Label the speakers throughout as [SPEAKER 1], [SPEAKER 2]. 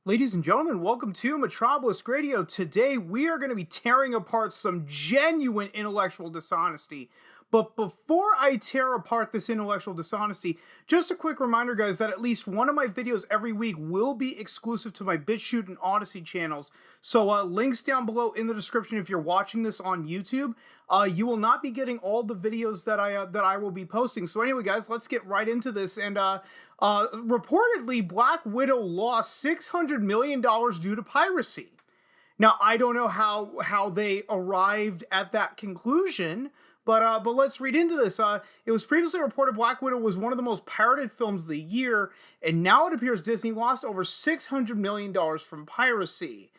[SPEAKER 1] Ladies and gentlemen, welcome to Metropolis Radio. Today, we are going to be tearing apart some genuine intellectual dishonesty. But before I tear apart this intellectual dishonesty, just a quick reminder, guys, that at least one of my videos every week will be exclusive to my BitChute and Odyssey channels. So links down below in the description if you're watching this on YouTube. You will not be getting all the videos that I will be posting. So anyway, guys, let's get right into this. And reportedly, Black Widow lost $600 million due to piracy. Now, I don't know how they arrived at that conclusion, but let's read into this. It was previously reported Black Widow was one of the most pirated films of the year, and now it appears Disney lost over $600 million from piracy.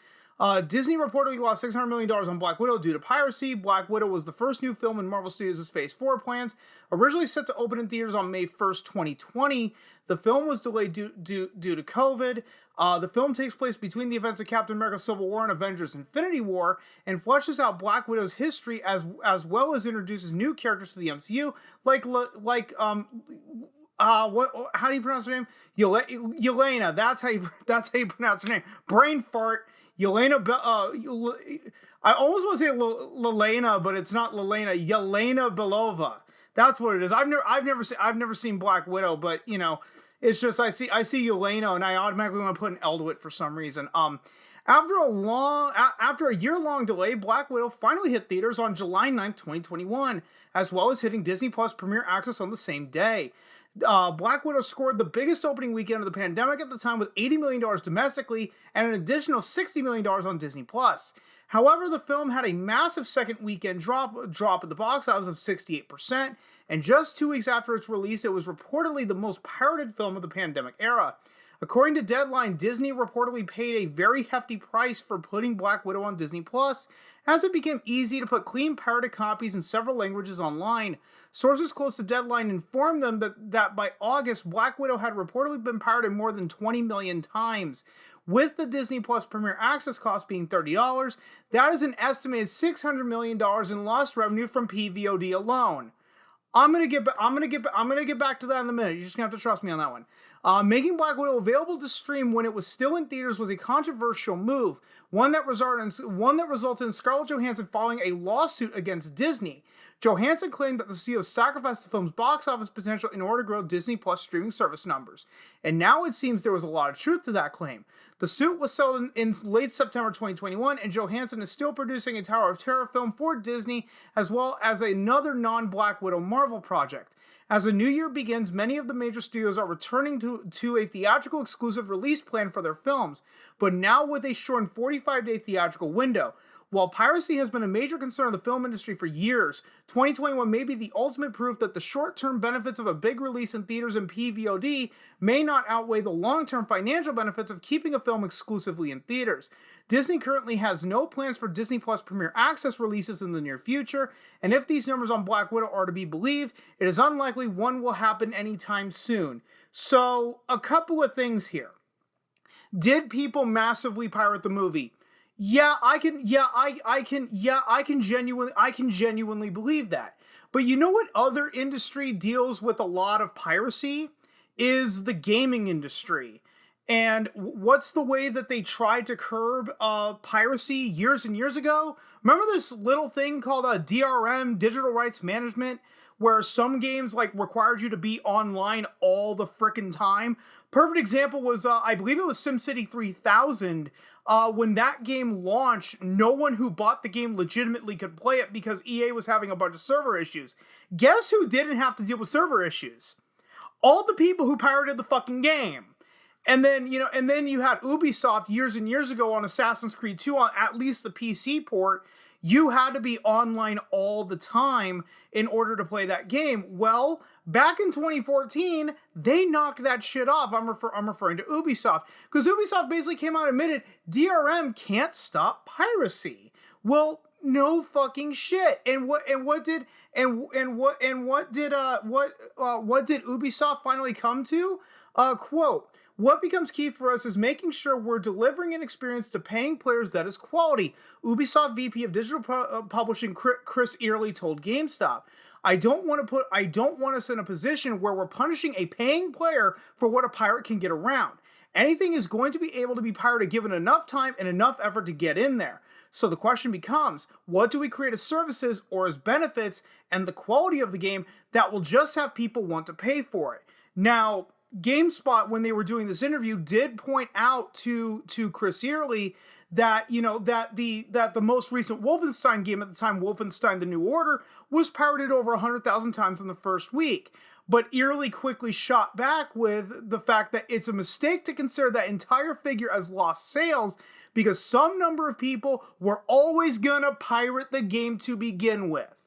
[SPEAKER 1] Disney reportedly lost $600 million on Black Widow due to piracy. Black Widow was the first new film in Marvel Studios' Phase 4 plans, originally set to open in theaters on May 1st, 2020. The film was delayed due to COVID. The film takes place between the events of Captain America Civil War and Avengers Infinity War, and fleshes out Black Widow's history as well as introduces new characters to the MCU, how do you pronounce her name? Yelena. That's how you pronounce her name. Brain fart. Yelena, I almost want to say Lelena, but it's not Lelena. Yelena Belova. That's what it is. I've never seen Black Widow, but you know, it's just I see Yelena and I automatically want to put an L to it for some reason. After a year-long delay, Black Widow finally hit theaters on July 9th, 2021, as well as hitting Disney Plus Premier Access on the same day. Black Widow scored the biggest opening weekend of the pandemic at the time with $80 million domestically and an additional $60 million on Disney+. However, the film had a massive second weekend drop at the box office of 68%, and just 2 weeks after its release, it was reportedly the most pirated film of the pandemic era. According to Deadline, Disney reportedly paid a very hefty price for putting Black Widow on Disney+, as it became easy to put clean pirated copies in several languages online. Sources close to Deadline informed them that by August, Black Widow had reportedly been pirated more than 20 million times. With the Disney Plus Premier Access cost being $30, that is an estimated $600 million in lost revenue from PVOD alone. I'm gonna get back to that in a minute. You're just gonna have to trust me on that one. Making Black Widow available to stream when it was still in theaters was a controversial move, one that resulted in Scarlett Johansson filing a lawsuit against Disney. Johansson claimed that the studio sacrificed the film's box office potential in order to grow Disney Plus streaming service numbers. And now it seems there was a lot of truth to that claim. The suit was settled in late September 2021, and Johansson is still producing a Tower of Terror film for Disney, as well as another non-Black Widow Marvel project. As the new year begins, many of the major studios are returning to a theatrical exclusive release plan for their films, but now with a shortened 45-day theatrical window. While piracy has been a major concern of the film industry for years, 2021 may be the ultimate proof that the short-term benefits of a big release in theaters and PVOD may not outweigh the long-term financial benefits of keeping a film exclusively in theaters. Disney currently has no plans for Disney Plus Premier Access releases in the near future, and if these numbers on Black Widow are to be believed, it is unlikely one will happen anytime soon. So, a couple of things here. Did people massively pirate the movie? I can genuinely believe that. But you know what other industry deals with a lot of piracy? Is the gaming industry. And what's the way that they tried to curb piracy years and years ago? Remember this little thing called DRM, Digital Rights Management, where some games like required you to be online all the frickin' time? Perfect example was, I believe it was SimCity 3000. When that game launched, no one who bought the game legitimately could play it because EA was having a bunch of server issues. Guess who didn't have to deal with server issues? All the people who pirated the fucking game. And then you had Ubisoft years and years ago on Assassin's Creed 2 on at least the PC port. You had to be online all the time in order to play that game. Well, back in 2014, they knocked that shit off. I'm referring to Ubisoft, because Ubisoft basically came out and admitted DRM can't stop piracy. Well, no fucking shit. And what did Ubisoft finally come to? Quote, "What becomes key for us is making sure we're delivering an experience to paying players that is quality," Ubisoft VP of Digital Publishing Chris Early told GameStop. I don't want us in a position where we're punishing a paying player for what a pirate can get around. Anything is going to be able to be pirated given enough time and enough effort to get in there. So the question becomes, what do we create as services or as benefits and the quality of the game that will just have people want to pay for it? Now, GameSpot, when they were doing this interview, did point out to Chris Early that the most recent Wolfenstein game at the time, Wolfenstein: The New Order, was pirated over 100,000 times in the first week. But Early quickly shot back with the fact that it's a mistake to consider that entire figure as lost sales because some number of people were always gonna pirate the game to begin with.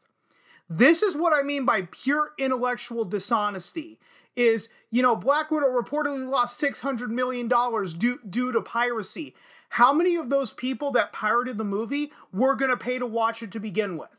[SPEAKER 1] This is what I mean by pure intellectual dishonesty. Is, Black Widow reportedly lost $600 million due to piracy. How many of those people that pirated the movie were going to pay to watch it to begin with?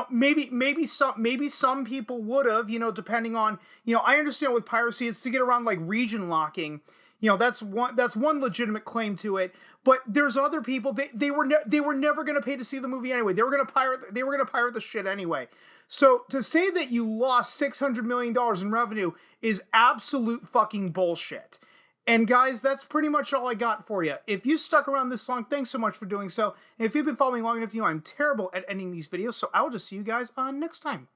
[SPEAKER 1] Maybe some people would have, depending on, I understand with piracy, it's to get around like region locking. That's one legitimate claim to it. But there's other people, they were never going to pay to see the movie anyway. They were going to pirate the shit anyway. So to say that you lost $600 million in revenue is absolute fucking bullshit. And guys, that's pretty much all I got for you. If you stuck around this long, thanks so much for doing so. And if you've been following long enough, I'm terrible at ending these videos, so I will just see you guys next time.